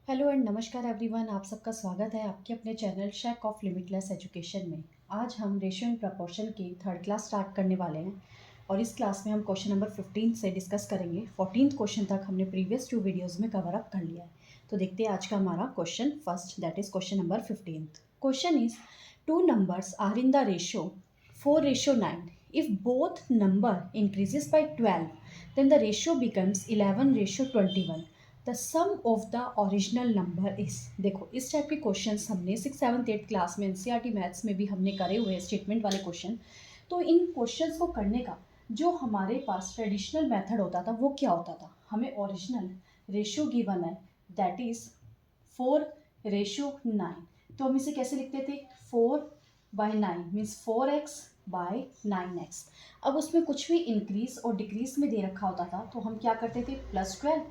Hello and नमस्कार everyone. आप सबका स्वागत है आपके अपने channel shake of limitless education में। आज हम रेशियो एंड प्रपोर्शन की थर्ड क्लास स्टार्ट करने वाले हैं और इस क्लास में हम क्वेश्चन नंबर 15 से डिस्कस करेंगे। 14th क्वेश्चन तक हमने प्रीवियस 2 वीडियोज़ में कवर अप कर लिया है। तो देखते हैं आज का हमारा question first, that is question number 15। Question is two numbers are in the ratio 4:9। If both number increases by 12, then the ratio becomes 11:21. The sum of the original number is. देखो इस टाइप के question हमने 6, 7, 8 class में NCERT maths में भी हमने करे हुए हैं, स्टेटमेंट वाले क्वेश्चन। तो इन क्वेश्चंस को करने का जो हमारे पास ट्रेडिशनल मेथड होता था वो क्या होता था, हमें ओरिजिनल रेशियो गिवन है दैट इज 4:9। तो हम इसे कैसे लिखते थे, 4/9 मीन्स 4x/9x। अब उसमें कुछ भी इंक्रीज और डिक्रीज में दे रखा होता था तो हम क्या करते थे, +12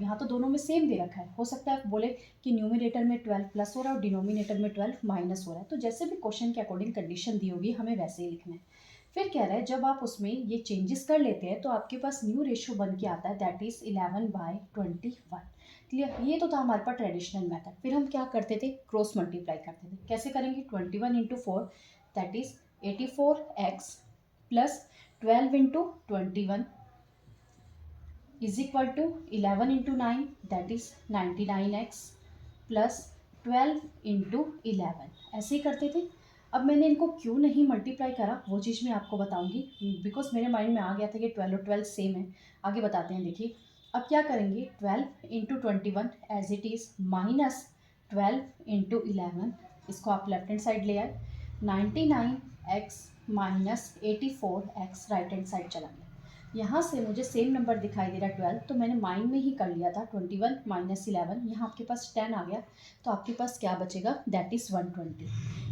यहाँ तो दोनों में सेम दे रखा है। हो सकता है बोले कि न्यूमिनेटर में 12 प्लस हो रहा है और डिनोमिनेटर में 12 माइनस हो रहा है, तो जैसे भी क्वेश्चन के अकॉर्डिंग कंडीशन दी होगी हमें वैसे ही लिखना है। फिर कह रहा है जब आप उसमें ये चेंजेस कर लेते हैं तो आपके पास न्यू रेशियो बन के आता है दैट इज 11/21। क्लियर, ये तो था हमारे पास ट्रेडिशनल मेथड। फिर हम क्या करते थे, क्रॉस मल्टीप्लाई करते थे। कैसे करेंगे, 21 × 4 that is 84x plus 12 × 21 is equal to 11 × 9 that is 99x plus 12 × 11, ऐसे ही करते थे। अब मैंने इनको क्यों नहीं मल्टीप्लाई करा वो चीज़ मैं आपको बताऊंगी, बिकॉज मेरे माइंड में आ गया था कि 12 और 12 सेम है। आगे बताते हैं, देखिए अब क्या करेंगे, 12 × 21 एज इट इज़ माइनस 12 × 11, इसको आप लेफ्ट हैंड साइड ले आए। 99x minus 84x right hand side चला गया। यहाँ से मुझे सेम नंबर दिखाई दे रहा है 12, तो मैंने माइंड में ही कर लिया था 21 माइनस 11, यहाँ आपके पास 10 आ गया। तो आपके पास क्या बचेगा, that is 120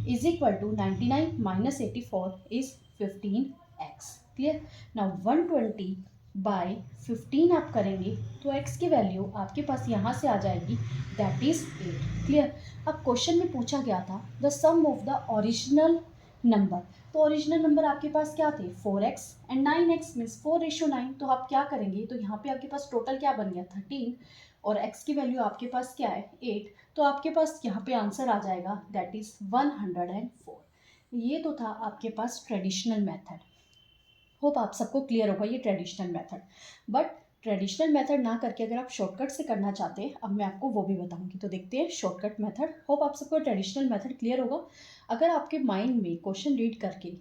is equal to 99 minus 84 is 15x। Clear, now 120/15 आप करेंगे तो x की वैल्यू आपके पास यहाँ से आ जाएगी दैट इज 8। क्लियर, अब क्वेश्चन में पूछा गया था the sum of the original number. तो ओरिजिनल नंबर आपके पास क्या थे, 4x एंड 9x मीन्स 4:9। तो आप क्या करेंगे, तो यहाँ पे आपके पास टोटल क्या बन गया 13 और x की वैल्यू आपके पास क्या है 8। तो आपके पास यहाँ पे आंसर आ जाएगा दैट इज 104। ये तो था आपके पास ट्रेडिशनल मेथड। होप आप सबको क्लियर होगा ये traditional method. But traditional method ना करके अगर आप शॉर्टकट से करना चाहते हैं, अब मैं आपको वो भी बताऊंगी। तो देखते हैं शॉर्टकट मेथड। होप आप सबको ट्रेडिशनल मेथड क्लियर होगा। अगर आपके माइंड में क्वेश्चन रीड करके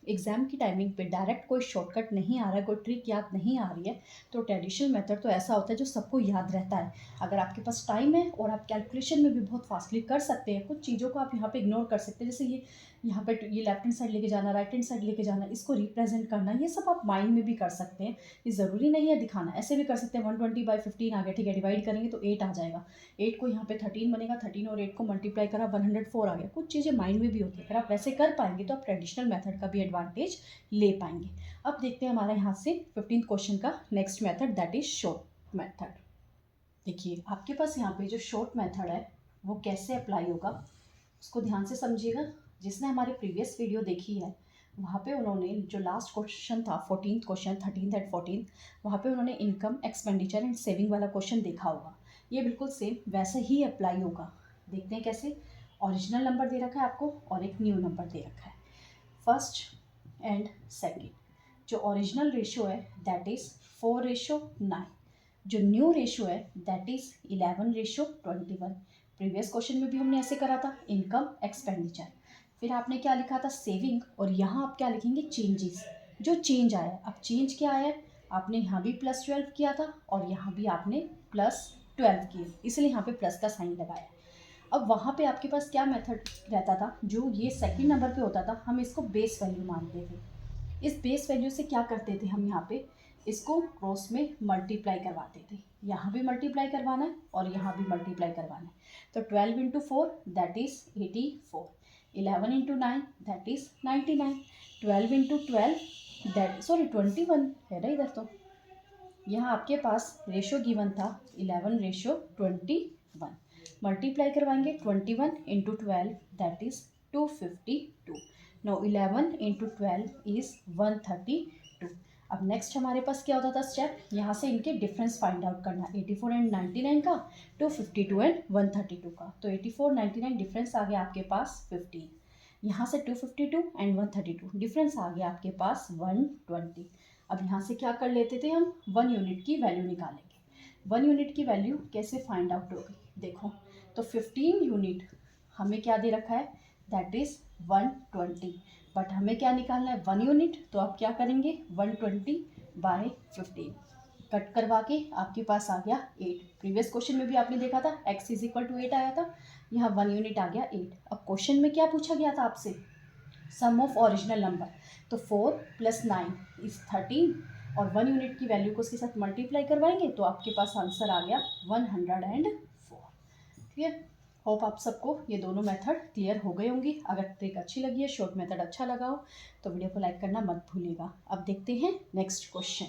एग्जाम की टाइमिंग पे डायरेक्ट कोई शॉर्टकट नहीं आ रहा है, कोई ट्रिक याद नहीं आ रही है, तो ट्रेडिशनल मेथड तो ऐसा होता है जो सबको याद रहता है। अगर आपके पास टाइम है और आप कैलकुलेशन में भी बहुत फास्टली कर सकते हैं, कुछ चीज़ों को आप यहाँ पे इग्नोर कर सकते हैं, जैसे ये यहाँ पे ये लेफ्ट हैंड साइड लेके जाना, राइट हैंड साइड लेके जाना, इसको रिप्रेजेंट करना, ये सब आप माइंड में भी कर सकते हैं। ये ज़रूरी नहीं है दिखाना, ऐसे भी कर सकते हैं। 120/15 आ गया, ठीक है, डिवाइड करेंगे तो 8 आ जाएगा। 8 को यहाँ पे 13 बनेगा, 13 और 8 को मल्टीप्लाई करा 104 आ गया। कुछ चीज़ें माइंड में भी होती है, अगर आप वैसे कर पाएंगे तो आप ट्रेडिशनल मेथड का भी एडवांटेज ले पाएंगे। अब देखते हैं हमारा यहाँ से 15th क्वेश्चन का next method that is short method. देखिए आपके पास यहाँ पे जो शॉर्ट मेथड है वो कैसे अप्लाई होगा उसको ध्यान से समझिएगा। जिसने हमारी प्रीवियस वीडियो देखी है वहाँ पे उन्होंने जो लास्ट क्वेश्चन था 14th question, 13th and 14th, वहाँ पे उन्होंने इनकम, एक्सपेंडिचर एंड सेविंग वाला क्वेश्चन देखा होगा। ये बिल्कुल सेम वैसे ही अप्लाई होगा। देखते हैं कैसे। ओरिजिनल नंबर दे रखा है आपको और एक न्यू नंबर दे रखा है, फर्स्ट एंड सेकेंड। जो ओरिजिनल रेशियो है दैट इज़ 4:9, जो न्यू रेशियो है दैट इज 11:21। प्रीवियस क्वेश्चन में भी हमने ऐसे करा था, इनकम, एक्सपेंडिचर। फिर आपने क्या लिखा था, सेविंग, और यहाँ आप क्या लिखेंगे, चेंजेस, जो चेंज आया। अब चेंज क्या आया, आपने यहाँ भी +12 किया था और यहाँ भी आपने +12 किए, इसलिए यहाँ पे प्लस का साइन लगाया। अब वहाँ पे आपके पास क्या मेथड रहता था, जो ये सेकंड नंबर पे होता था, हम इसको बेस वैल्यू मानते थे। इस बेस वैल्यू से क्या करते थे हम, यहाँ पे इसको क्रॉस में मल्टीप्लाई करवाते थे। यहाँ भी मल्टीप्लाई करवाना है और यहाँ भी मल्टीप्लाई करवाना है। तो 12 × 4 that is 84, 11 × 9 that is 99, 12 × 12 that sorry 21 है ना इधर। तो यहाँ आपके पास रेशो गिवन था 11:21, मल्टीप्लाई करवाएंगे 21 × 12 दैट इज 252। No 11 × 12 is 132। अब नेक्स्ट हमारे पास क्या होता था स्टेप, यहाँ से इनके डिफरेंस फाइंड आउट करना, 84 एंड 99 का, 252 एंड 132 का। तो 84 99 डिफरेंस आ गया आपके पास 15, यहाँ से 252 एंड 132 डिफरेंस आ गया आपके पास 120। अब यहाँ से क्या कर लेते थे हम, 1 यूनिट की वैल्यू निकालेंगे। 1 यूनिट की वैल्यू कैसे फाइंड आउट होगी, देखो तो 15 यूनिट हमें क्या दे रखा है, दैट इज़ 120, बट हमें क्या निकालना है 1 यूनिट, तो आप क्या करेंगे 120/15 कट करवा के आपके पास आ गया 8। प्रीवियस क्वेश्चन में भी आपने देखा था x इज इक्वल टू 8 आया था, यहाँ 1 यूनिट आ गया 8। अब क्वेश्चन में क्या पूछा गया था आपसे, सम ऑफ ओरिजिनल नंबर, तो 4 + 9 इज 13 और 1 यूनिट की वैल्यू को उसके साथ मल्टीप्लाई करवाएंगे तो आपके पास आंसर आ गया 104। क्लियर। होप आप सबको ये दोनों मेथड क्लियर हो गई होंगी। अगर ट्रिक अच्छी लगी है, शॉर्ट मेथड अच्छा लगा हो तो वीडियो को लाइक करना मत भूलिएगा। अब देखते हैं next question.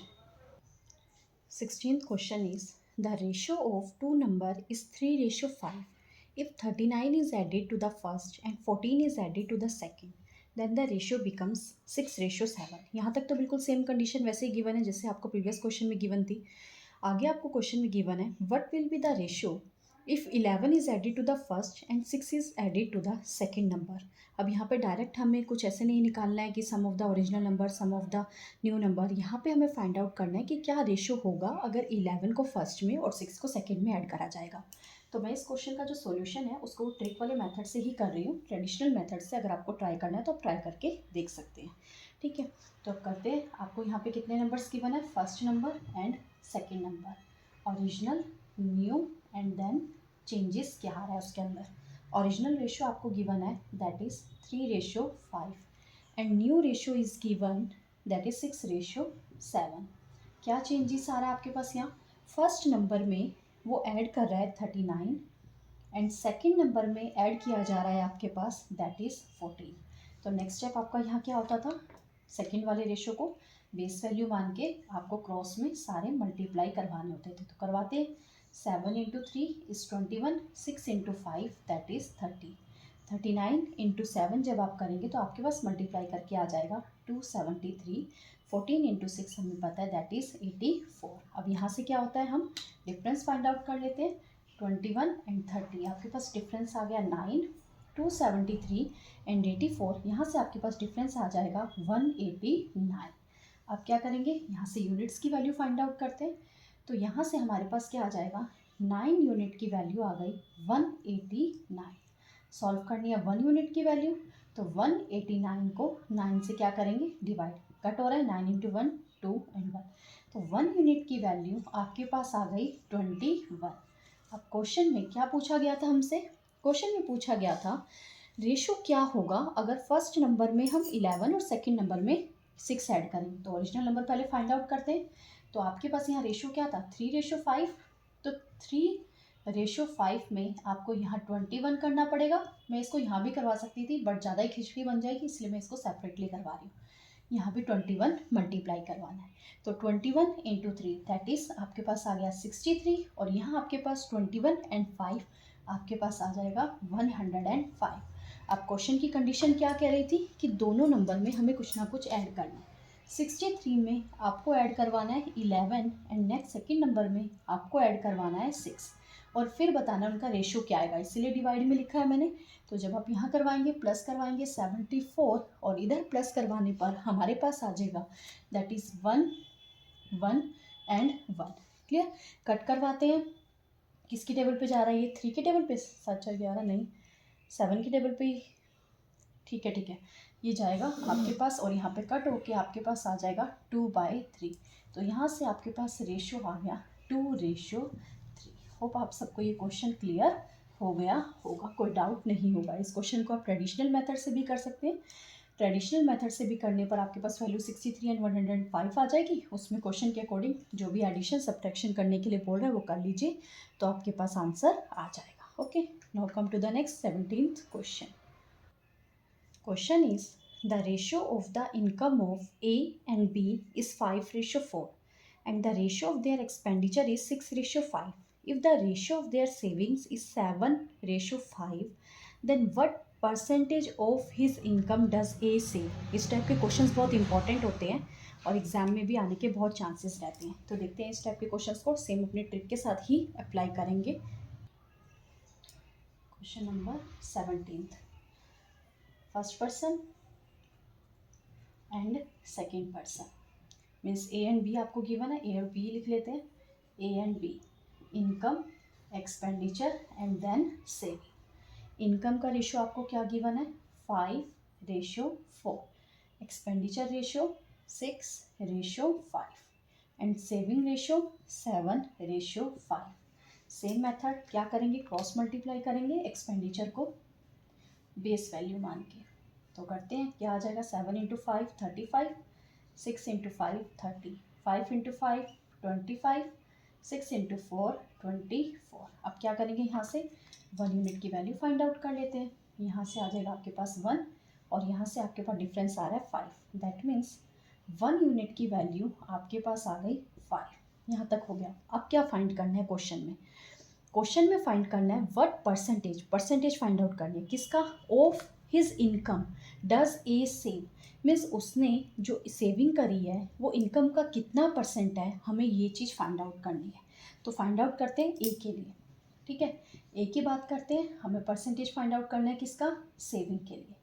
16th question is the ratio of two number is 3:5। If 39 is added to the first and 14 is added to the second then the ratio becomes 6:7। यहाँ तक तो बिल्कुल सेम कंडीशन वैसे ही गिवन है जैसे आपको प्रीवियस क्वेश्चन में given थी। आगे आपको क्वेश्चन में गिवन है what will be the ratio if 11 is added to the first and 6 is added to the second number. अब यहाँ पे डायरेक्ट हमें कुछ ऐसे नहीं निकालना है कि sum of the original number sum of the new number. यहाँ पे हमें फाइंड आउट करना है कि क्या रेशियो होगा अगर 11 को फर्स्ट में और 6 को सेकेंड में ऐड करा जाएगा। तो मैं इस क्वेश्चन का जो सॉल्यूशन है उसको ट्रिक वाले मेथड से ही कर रही हूँ, ट्रेडिशनल मेथड से अगर आपको ट्राई करना है तो आप ट्राई करके देख सकते हैं। ठीक है, तो अब करते हैं। आपको यहाँ पे कितने नंबर्स गिवन है, first number and second number, original, new and then changes क्या आ रहा है उसके अंदर। ओरिजिनल रेशियो आपको गिवन है that is 3:5 and new ratio is given that is 6:7। क्या चेंजेस आ रहा है आपके पास यहाँ, फर्स्ट नंबर में वो ऐड कर रहा है 39 एंड सेकेंड नंबर में ऐड किया जा रहा है आपके पास दैट इज़ 14। तो नेक्स्ट स्टेप आपका यहाँ क्या होता था, सेकेंड वाले रेशियो को बेस वैल्यू मान के आपको क्रॉस में सारे मल्टीप्लाई करवाने होते थे। तो करवाते, 7 × 3 इज़ 21, 6 × 5 दैट इज़ 30, 39 × 7 जब आप करेंगे तो आपके पास मल्टीप्लाई करके आ जाएगा 273, 14 × 6 हमें पता है दैट इज़ 84। अब यहाँ से क्या होता है, हम डिफरेंस फाइंड आउट कर लेते हैं। 21 एंड 30 आपके पास डिफरेंस आ गया 9, 273 एंड 84, यहाँ से आपके पास डिफरेंस आ जाएगा 189। अब क्या करेंगे, यहाँ से यूनिट्स की वैल्यू फाइंड आउट करते हैं। तो यहाँ से हमारे पास क्या आ जाएगा, 9 यूनिट की वैल्यू आ गई 189। सॉल्व करनी है 1 यूनिट की वैल्यू, तो 189 को 9 से क्या करेंगे डिवाइड, कट हो रहा है 9 × 1 2 एंड 1, तो 1 यूनिट की वैल्यू आपके पास आ गई 21। अब क्वेश्चन में क्या पूछा गया था हमसे, क्वेश्चन में पूछा गया था रेशो क्या होगा अगर फर्स्ट नंबर में हम 11 और सेकेंड नंबर में 6 ऐड करें। तो ओरिजिनल नंबर पहले फाइंड आउट करते हैं। तो आपके पास यहाँ रेशो क्या था, 3:5, तो 3:5 में आपको यहाँ 21 करना पड़ेगा। मैं इसको यहाँ भी करवा सकती थी बट ज़्यादा ही खिचड़ी बन जाएगी, इसलिए मैं इसको सेपरेटली करवा रही हूँ। यहाँ भी 21 मल्टीप्लाई करवाना है, तो 21 × 3 दैट इज़ आपके पास आ गया 63 और यहाँ आपके पास 21 एंड 5 आपके पास आ जाएगा 105। अब क्वेश्चन की कंडीशन क्या कह रही थी कि दोनों नंबर में हमें कुछ ना कुछ ऐड करना है। 63 में आपको ऐड करवाना है 11 एंड नेक्स्ट सेकेंड नंबर में आपको ऐड करवाना है 6 और फिर बताना उनका रेशियो क्या आएगा, इसीलिए डिवाइड में लिखा है मैंने। तो जब आप यहाँ करवाएंगे प्लस करवाएंगे 74 और इधर प्लस करवाने पर हमारे पास आ जाएगा that is 1 1 and 1। Clear, cut करवाते हैं। किसकी टेबल पे जा रहा है ये, 3 के टेबल पे, सच है 11 नहीं 7 की टेबल पे ही, ठीक है ये जाएगा आपके पास और यहाँ पे कट होके आपके पास आ जाएगा 2/3। तो यहाँ से आपके पास रेशियो आ गया 2:3। होप आप सबको ये क्वेश्चन क्लियर हो गया होगा, कोई डाउट नहीं होगा। इस क्वेश्चन को आप ट्रेडिशनल मेथड से भी कर सकते हैं। ट्रेडिशनल मेथड से भी करने पर आपके पास वैल्यू 63 एंड 105 आ जाएगी। उसमें क्वेश्चन के अकॉर्डिंग जो भी एडिशन सब्ट्रैक्शन करने के लिए बोल रहा है वो कर लीजिए, तो आपके पास आंसर आ जाएगा। Okay, now come to the next 17th question. Question is, the ratio of the income of A and B is 5:4 and the ratio of their expenditure is 6:5. If the ratio of their savings is 7:5, then what percentage of his income does A save? इस type के questions बहुत important होते हैं और exam में भी आने के बहुत चांसेस रहते हैं। तो देखते हैं इस टाइप के क्वेश्चंस को सेम अपने ट्रिक के साथ ही अप्लाई करेंगे। Question number 17, first person and second person means A and B आपको गिवन है, ए और बी लिख लेते हैं, A and B, income, expenditure and then saving. Income का रेशियो आपको क्या गिवन है, 5:4, expenditure ratio 6:5 and saving ratio 7:5। Same method क्या करेंगे, क्रॉस मल्टीप्लाई करेंगे एक्सपेंडिचर को बेस वैल्यू मान के। तो करते हैं, क्या आ जाएगा, 7 × 5 35, 6 × 5 30, 5 × 5 25, 6 × 4 24। अब क्या करेंगे, यहाँ से 1 यूनिट की वैल्यू फाइंड आउट कर लेते हैं। यहाँ से आ जाएगा आपके पास 1 और यहाँ से आपके पास डिफरेंस आ रहा है 5। दैट मीन्स 1 यूनिट की वैल्यू आपके पास आ गई 5। यहाँ तक हो गया। अब क्या फाइंड करना है क्वेश्चन में, क्वेश्चन में फाइंड करना है व्हाट परसेंटेज फाइंड आउट करनी है किसका, of his income does a save, means उसने जो सेविंग करी है वो इनकम का कितना परसेंट है, हमें ये चीज़ फाइंड आउट करनी है। तो फाइंड आउट करते हैं ए के लिए, ठीक है, ए की बात करते हैं, हमें परसेंटेज फाइंड आउट करना है किसका, सेविंग के लिए।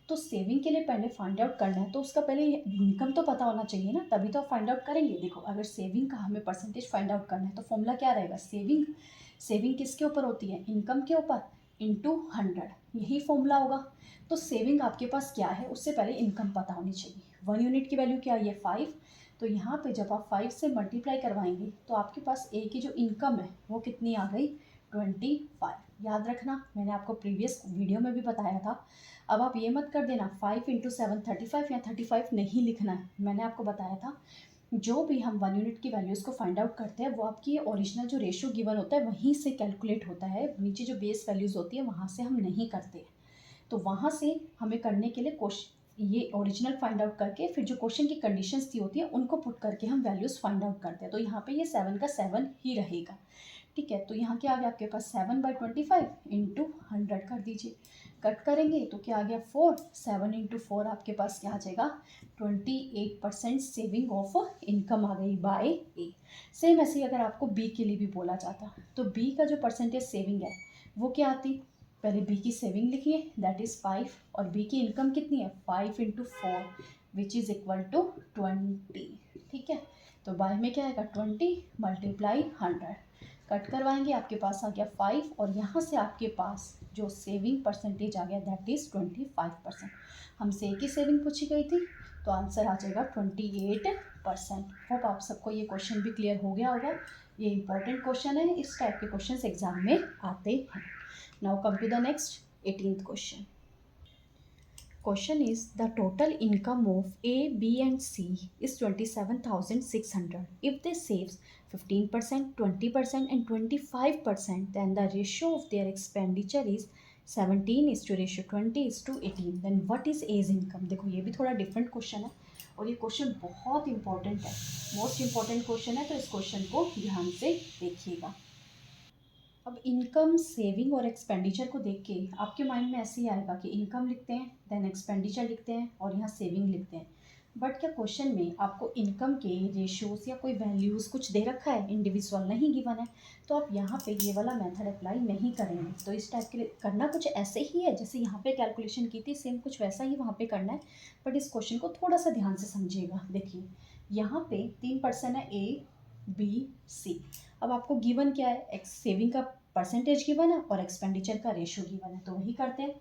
तो सेविंग के लिए पहले फाइंड आउट करना है तो उसका पहले इनकम तो पता होना चाहिए ना, तभी तो आप फाइंड आउट करेंगे। देखो अगर सेविंग का हमें परसेंटेज फाइंड आउट करना है तो फॉर्मूला क्या रहेगा, सेविंग किसके ऊपर होती है, इनकम के ऊपर, इंटू 100, यही फॉर्मूला होगा। तो सेविंग आपके पास क्या है, उससे पहले इनकम पता होनी चाहिए। 1 यूनिट की वैल्यू क्या है, ये 5। तो यहाँ पे जब आप 5 से मल्टीप्लाई करवाएंगे तो आपके पास ए की जो इनकम है वो कितनी आ गई, 25। याद रखना, मैंने आपको प्रीवियस वीडियो में भी बताया था। अब आप ये मत कर देना 5 × 7 35 या 35 नहीं लिखना है। मैंने आपको बताया था जो भी हम 1 यूनिट की वैल्यूज़ को फाइंड आउट करते हैं वो आपकी ओरिजिनल जो रेशियो गिवन होता है वहीं से कैलकुलेट होता है, नीचे जो बेस वैल्यूज़ होती है वहाँ से हम नहीं करते हैं। तो वहाँ से हमें करने के लिए क्वेश्चन ये ओरिजिनल फाइंड आउट करके फिर जो क्वेश्चन की कंडीशंस दी होती है उनको पुट करके हम वैल्यूज़ फाइंड आउट करते हैं। तो यहाँ पे ये 7 का 7 ही रहेगा, ठीक है। तो यहाँ क्या आ गया आपके पास, 7/25 × 100 कर दीजिए, कट करेंगे तो क्या आ गया 4, 7 × 4 आपके पास क्या आ जाएगा, 28% सेविंग ऑफ इनकम आ गई बाय ए। सेम ऐसे ही अगर आपको बी के लिए भी बोला जाता तो बी का जो परसेंटेज सेविंग है वो क्या आती, पहले बी की सेविंग लिखिए दैट इज़ 5 और बी की इनकम कितनी है, 5 × 4 विच इज़ इक्वल टू 20, ठीक है। तो बाय में क्या आएगा 20 × 100, कट करवाएंगे आपके पास आ गया 5 और यहाँ से आपके पास जो सेविंग परसेंटेज आ गया दैट इज़ 25%। हमसे एक ही सेविंग पूछी गई थी तो आंसर आ जाएगा 28%। होप आप सबको ये क्वेश्चन भी क्लियर हो गया होगा। ये इंपॉर्टेंट क्वेश्चन है, इस टाइप के क्वेश्चन एग्जाम में आते हैं। Now come to the next 18th question. Question is the total income of A, B and C is 27,600. If they saves 15%, 20% and 25%, then the ratio of their expenditure is 17:20:18. Then what is A's income? देखो ये भी थोड़ा different question है और ये question बहुत important है, most important question है, तो इस क्वेश्चन को ध्यान से देखिएगा। अब इनकम, सेविंग और एक्सपेंडिचर को देख के आपके माइंड में ऐसे ही आएगा कि इनकम लिखते हैं, देन एक्सपेंडिचर लिखते हैं और यहाँ सेविंग लिखते हैं। बट क्या क्वेश्चन में आपको इनकम के रेशियोज या कोई वैल्यूज़ कुछ दे रखा है, इंडिविजुअल नहीं गिवन है, तो आप यहाँ पे ये वाला मेथड अप्लाई नहीं करेंगे। तो इस टाइप के लिए करना कुछ ऐसे ही है जैसे यहाँ पे कैलकुलेशन की थी, सेम कुछ वैसा ही वहाँ पे करना है। बट इस क्वेश्चन को थोड़ा सा ध्यान से समझिएगा। देखिए यहाँ पे 3 पर्सन है, ए बी सी। अब आपको गिवन क्या है, सेविंग का परसेंटेज गिवन है और एक्सपेंडिचर का रेशियो गिवन है। तो वही करते हैं,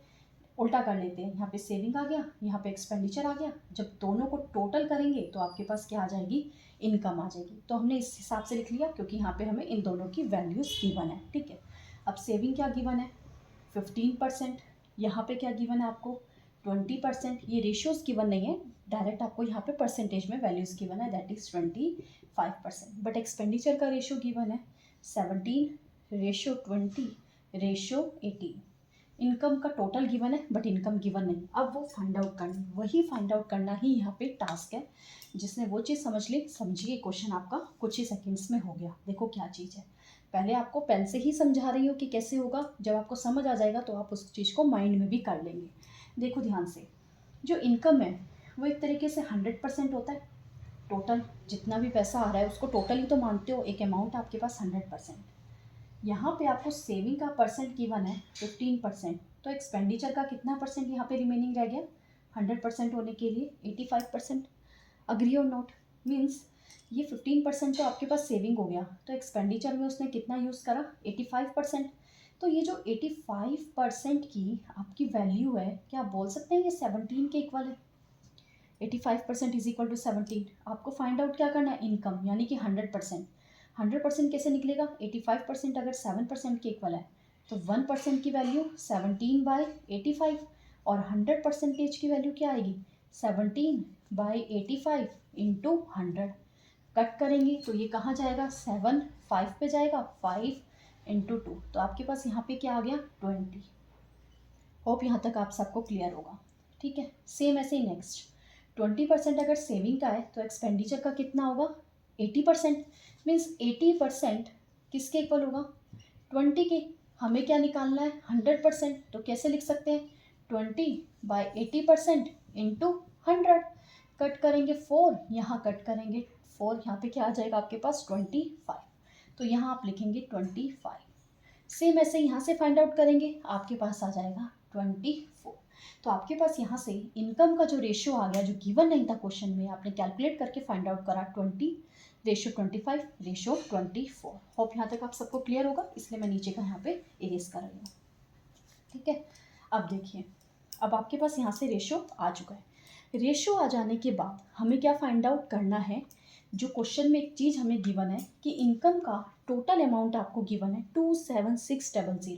उल्टा कर लेते हैं। यहाँ पे सेविंग आ गया, यहाँ पे एक्सपेंडिचर आ गया। जब दोनों को टोटल करेंगे तो आपके पास क्या आ जाएगी, इनकम आ जाएगी। तो हमने इस हिसाब से लिख लिया क्योंकि यहाँ पे हमें इन दोनों की वैल्यूज़ गिवन है, ठीक है। अब सेविंग क्या गिवन है, 15%। यहाँ पे क्या गिवन है आपको, 20%। ये रेशियोज़ गिवन नहीं है, डायरेक्ट आपको यहाँ पे परसेंटेज में वैल्यूज़ गिवन है दैट इज़ 25%। बट एक्सपेंडिचर का रेशियो गिवन है 17:20:18। इनकम का टोटल गिवन है बट इनकम गिवन नहीं। अब वो फाइंड आउट करना, वही फाइंड आउट करना ही यहाँ पे टास्क है। जिसने वो चीज़ समझ ली, समझिए क्वेश्चन आपका कुछ ही सेकंड्स में हो गया। देखो क्या चीज़ है, पहले आपको पेन से ही समझा रही हूँ कि कैसे होगा, जब आपको समझ आ जाएगा तो आप उस चीज़ को माइंड में भी कर लेंगे। देखो ध्यान से, जो इनकम है वो एक तरीके से 100% होता है, टोटल जितना भी पैसा आ रहा है उसको टोटल ही तो मानते हो, एक अमाउंट आपके पास 100%। यहाँ पे आपको सेविंग का परसेंट गिवन है 15%, तो एक्सपेंडिचर का कितना परसेंट यहाँ पे रिमेनिंग रह गया? 100% होने के लिए 85%। अग्री और नोट? मीन्स ये 15% तो आपके पास सेविंग हो गया, तो एक्सपेंडिचर में उसने कितना यूज़ करा? 85%। तो ये जो 85% की आपकी वैल्यू है, क्या आप बोल सकते हैं ये 17 के इक्वल है? 85% इज इक्वल टू 17। आपको फाइंड आउट क्या करना है? इनकम, यानी कि 100%। 100% कैसे निकलेगा? 85% अगर 7% के इक्वल है तो 1% की वैल्यू 17/85, और 100% की वैल्यू क्या आएगी? 17/85 इंटू 100। कट करेंगे तो ये कहाँ जाएगा? 7 5 पे जाएगा, 5 इंटू 2, तो आपके पास यहाँ पे क्या आ गया? 20। होप यहाँ तक आप सबको क्लियर होगा। ठीक है, सेम ऐसे ही नेक्स्ट 20% अगर सेविंग का है तो एक्सपेंडिचर का कितना होगा? 80%। मीन्स 80% किसके इक्वल होगा? 20 के। हमें क्या निकालना है? 100%। तो कैसे लिख सकते हैं? 20/80% इंटू 100। कट करेंगे 4, यहाँ कट करेंगे 4, यहाँ पे क्या आ जाएगा आपके पास? 25। तो यहाँ आप लिखेंगे 25। सेम ऐसे यहाँ से फाइंड आउट करेंगे, आपके पास आ जाएगा 24। तो आपके पास यहाँ से इनकम का जो रेशियो आ गया, जो गिवन नहीं था क्वेश्चन में, आपने कैलकुलेट करके फाइंड आउट करा 20/25 होप यहाँ तक आप सबको क्लियर होगा, इसलिए मैं नीचे का यहाँ पे इरेज कर रही हूँ। ठीक है, अब देखिए, अब आपके पास यहाँ से रेशियो आ चुका है। रेशियो आ जाने के बाद हमें क्या फाइंड आउट करना है? जो क्वेश्चन में एक चीज़ हमें गिवन है कि इनकम का टोटल अमाउंट आपको गिवन है 27600,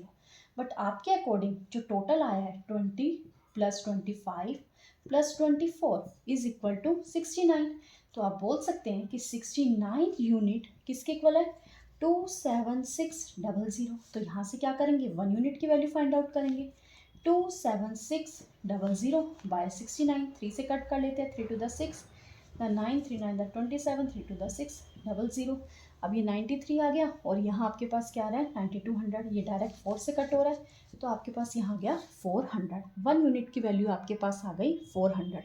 बट आपके अकॉर्डिंग जो टोटल आया है 20 + 25 + 24 इज इक्वल टू 69। तो आप बोल सकते हैं कि 69 यूनिट किसके इक्वल है? 27600। तो यहाँ से क्या करेंगे? 1 यूनिट की वैल्यू फाइंड आउट करेंगे। 27600/69, 3 से कट कर लेते हैं, 3 to the 6, the 9, 3 9 the 27, 3 to the 6 00। अब ये 93 आ गया, और यहाँ आपके पास क्या आ रहा है? 9200। ये डायरेक्ट 4 से कट हो रहा है, तो आपके पास यहाँ आ गया 400। 1 यूनिट की वैल्यू आपके पास आ गई 400।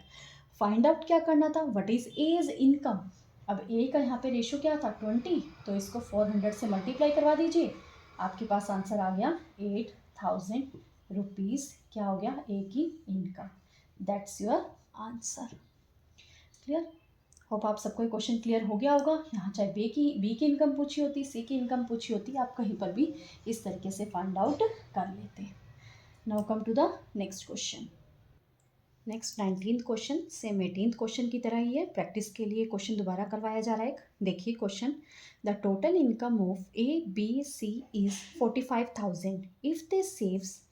फाइंड आउट क्या करना था? What is A's income. अब ए का यहाँ पे रेशियो क्या था? 20, तो इसको 400 से मल्टीप्लाई करवा दीजिए, आपके पास आंसर आ गया 8000 रुपीज़। क्या हो गया? ए की income. That's your answer. Clear? Hope आप सबको ये क्वेश्चन क्लियर हो गया होगा। यहाँ चाहे बी की इनकम पूछी होती, सी की इनकम पूछी होती, आप कहीं पर भी इस तरीके से फाइंड आउट कर लेते। Now come to the next question. Next 19th question same 18th question की तरह ही है, प्रैक्टिस के लिए क्वेश्चन दोबारा करवाया जा रहा है। देखिए question, the total income of ABC is 45,000 if they saves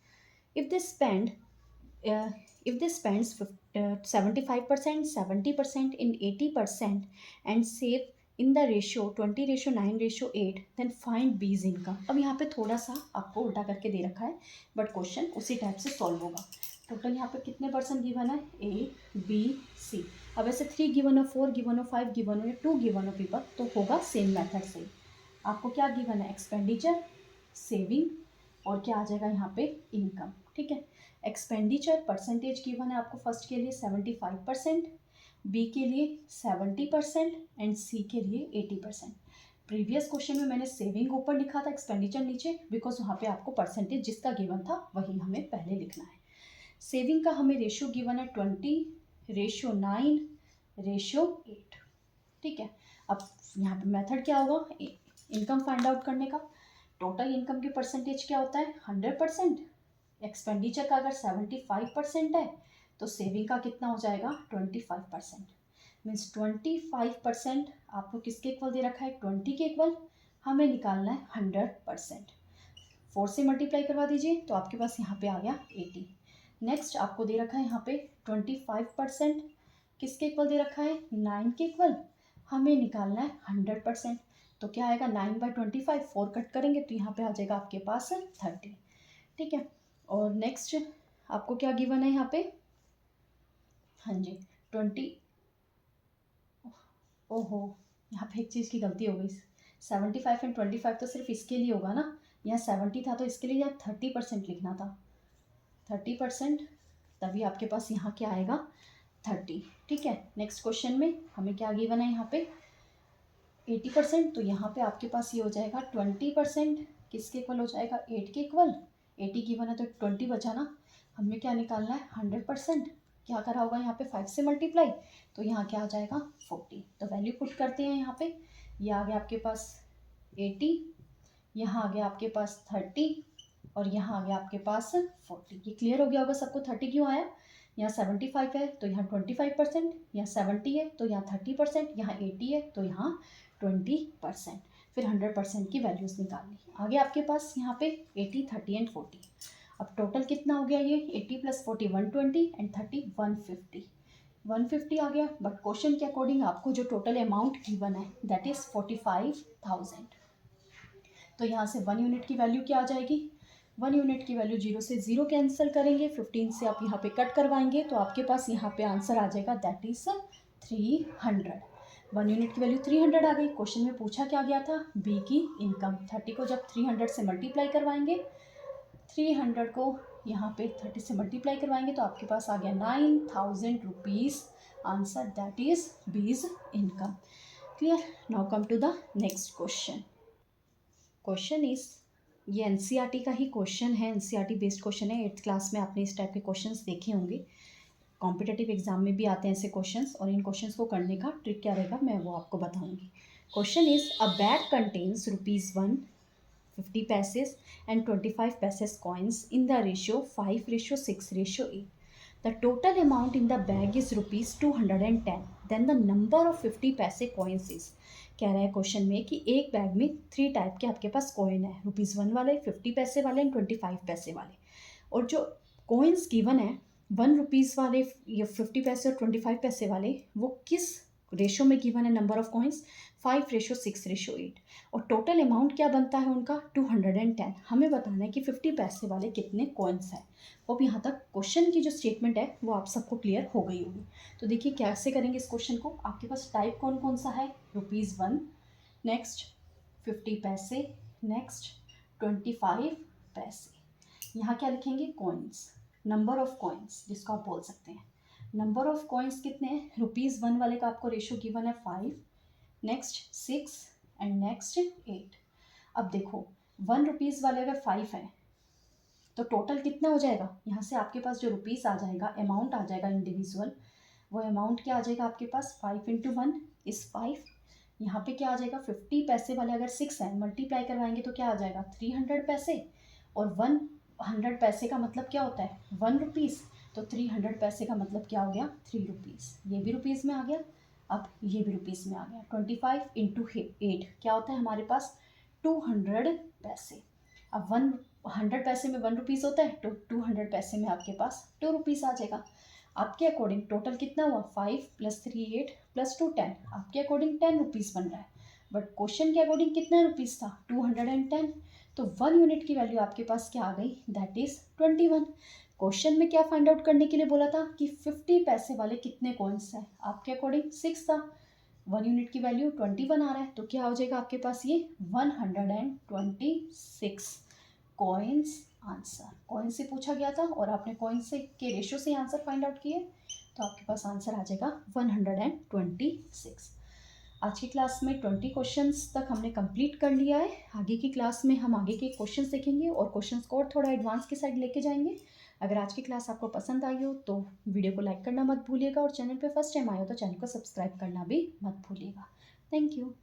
if they spend 75%, 70% and 80% and save in the ratio 20:9:8, then find B's income। अब यहाँ पे थोड़ा सा आपको उल्टा करके दे रखा है, बट क्वेश्चन उसी टाइप से सॉल्व होगा। टोटल यहाँ पे कितने परसेंट गिवन है? ABC। अब ऐसे 3 गिवन हो, 4 गिवन हो, 5 गिवन हो या 2 गिवन हो पेपर, तो होगा सेम मेथड से। आपको क्या गिवन है? एक्सपेंडिचर, सेविंग, और क्या आ जाएगा यहाँ पे? इनकम। ठीक है, एक्सपेंडिचर परसेंटेज गिवन है आपको फर्स्ट के लिए 75%, बी के लिए 70% एंड सी के लिए 80%। प्रीवियस क्वेश्चन में मैंने सेविंग ऊपर लिखा था, एक्सपेंडिचर नीचे, बिकॉज वहाँ पे आपको परसेंटेज जिसका गिवन था वही हमें पहले लिखना है। सेविंग का हमें रेशियो गिवन है 20:9:8। ठीक है, अब यहाँ पे मेथड क्या होगा? इनकम फाइंड आउट करने का। टोटल इनकम की परसेंटेज क्या होता है? 100%। एक्सपेंडिचर का अगर 75% है तो सेविंग का कितना हो जाएगा? 25%। मीन्स 25% आपको किसके इक्वल दे रखा है? 20 के इक्वल। हमें निकालना है 100%। 4 से मल्टीप्लाई करवा दीजिए, तो आपके पास यहाँ पे आ गया 80। नेक्स्ट आपको दे रखा है यहाँ पे 25% किसके इक्वल दे रखा है? 9 के इक्वल। हमें निकालना है 100%, तो क्या आएगा? 9/25, 4 कट करेंगे तो यहाँ पे आ जाएगा आपके पास 30। ठीक है, और नेक्स्ट आपको क्या गिवन है यहाँ पे? हाँ जी 20। ओहो, यहाँ पे एक चीज़ की गलती हो गई। 75 एंड 25 तो सिर्फ इसके लिए होगा ना, यहाँ 70 था तो इसके लिए यहाँ 30% लिखना था। 30%, तभी आपके पास यहाँ क्या आएगा? 30। ठीक है, नेक्स्ट क्वेश्चन में हमें क्या गिवन है यहाँ पे 80%, तो यहाँ पे आपके पास ये हो जाएगा 20%, किसके इक्वल हो जाएगा 8 के इक्वल। 80 गिवन है तो 20 बचा ना, हमें क्या निकालना है 100%, क्या करा होगा यहाँ पे 5 से मल्टीप्लाई, तो यहाँ क्या आ जाएगा 40। तो वैल्यू पुट करते हैं यहाँ पे, ये आ गया आपके पास 80, यहाँ आ गया आपके पास 30 और यहाँ आ गया आपके पास 40। ये क्लियर हो गया होगा सबको। 30 क्यों आया, यहाँ 75 है तो यहाँ 25%, यहाँ 70 है तो यहाँ 30%, यहाँ 80 है तो यहाँ 20%, फिर 100% की वैल्यूज़ निकालनी। आगे आपके पास यहाँ पे 80, 30 एंड 40। अब टोटल कितना हो गया, ये 80 + 40 120 एंड 30 150, 150 आ गया। बट क्वेश्चन के अकॉर्डिंग आपको जो टोटल अमाउंट गिवन है दैट इज़ 45,000। तो यहाँ से 1 यूनिट की वैल्यू क्या आ जाएगी, 1 यूनिट की वैल्यू 0 से 0 कैंसिल करेंगे, 15 से आप यहाँ पे कट करवाएंगे तो आपके पास यहाँ पे आंसर आ जाएगा दैट इज़ 300। 1 यूनिट की वैल्यू 300 आ गई। क्वेश्चन में पूछा क्या गया था, बी की इनकम। 30 को जब 300 से मल्टीप्लाई करवाएंगे, 300 को यहाँ पे 30 से मल्टीप्लाई करवाएंगे तो आपके पास आ गया 9,000 rupees answer, that is B's income. Clear. Now come to the next question. Question is, ये एनसीईआरटी का ही क्वेश्चन है, एनसीईआरटी बेस्ड क्वेश्चन है। 8th क्लास में आपने इस टाइप के क्वेश्चंस देखे होंगे, कॉम्पिटेटिव एग्जाम में भी आते हैं ऐसे क्वेश्चंस, और इन क्वेश्चंस को करने का ट्रिक क्या रहेगा मैं वो आपको बताऊंगी। Question is, a bag contains ₹1 50 पैसेस and 25 पैसेस coins in the ratio 5:6:8. The total amount in the bag is ₹210. Then the number of 50 पैसे coins is. कह रहा है क्वेश्चन में कि एक बैग में 3 टाइप के आपके पास कॉइन है, ₹1 वाले, 50 पैसे वाले एंड 25 पैसे वाले। और जो कॉइन्स गिवन है ₹1 वाले, या 50 पैसे और 25 पैसे वाले, वो किस रेशो में गिवन है नंबर ऑफ कॉइन्स 5:6:8। और टोटल अमाउंट क्या बनता है उनका 210। हमें बताना है कि 50 पैसे वाले कितने कॉइन्स हैं। अब यहाँ तक क्वेश्चन की जो स्टेटमेंट है वो आप सबको क्लियर हो गई होगी। तो देखिए कैसे करेंगे इस क्वेश्चन को। आपके पास टाइप कौन कौन सा है, ₹1, नेक्स्ट 50 पैसे, नेक्स्ट 25 पैसे। यहाँ क्या लिखेंगे कॉइन्स, नंबर ऑफ कॉइन्स जिसको आप बोल सकते हैं। नंबर ऑफ कॉइन्स कितने हैं, ₹1 वाले का आपको रेशो गिवन है 5, नेक्स्ट 6 एंड नेक्स्ट 8। अब देखो ₹1 वाले अगर 5 है तो टोटल कितना हो जाएगा, यहाँ से आपके पास जो रुपीज़ आ जाएगा, अमाउंट आ जाएगा इंडिविजुअल, वो अमाउंट क्या आ जाएगा आपके पास 5 × 1 इज़ 5। यहाँ पे क्या आ जाएगा 50 पैसे वाले अगर 6 है, मल्टीप्लाई करवाएंगे तो क्या आ जाएगा 300 पैसे, और 100 पैसे का मतलब क्या होता है ₹1, तो 300 पैसे का मतलब क्या हो गया ₹3। ये भी रुपीज़ में आ गया, अब ये भी रुपीज़ में आ गया। 25 × 8 क्या होता है हमारे पास 200 पैसे। अब 100 पैसे में ₹1 होता है, तो 200 पैसे में आपके पास ₹2 आ जाएगा। आपके अकॉर्डिंग टोटल कितना हुआ 5 + 3 8 + 2 10, आपके अकॉर्डिंग ₹10 बन रहा है। बट क्वेश्चन के अकॉर्डिंग कितना रुपीज़ था 210, तो 1 यूनिट की वैल्यू आपके पास क्या आ गई दैट इज़ 21। क्वेश्चन में क्या फाइंड आउट करने के लिए बोला था कि 50 पैसे वाले कितने कॉइन्स हैं, आपके अकॉर्डिंग 6 था, 1 यूनिट की वैल्यू 21 आ रहा है, तो क्या हो जाएगा आपके पास ये 126 कॉइन्स आंसर। कॉइन से पूछा गया था और आपने कॉइन से के रेशो से आंसर फाइंड आउट किए, तो आपके पास आंसर आ जाएगा 126। आज की क्लास में 20 क्वेश्चंस तक हमने कंप्लीट कर लिया है। आगे की क्लास में हम आगे के क्वेश्चंस देखेंगे और क्वेश्चंस को और थोड़ा एडवांस की साइड लेके जाएंगे। अगर आज की क्लास आपको पसंद आई हो तो वीडियो को लाइक करना मत भूलिएगा, और चैनल पे फर्स्ट टाइम आए हो तो चैनल को सब्सक्राइब करना भी मत भूलिएगा। Thank you.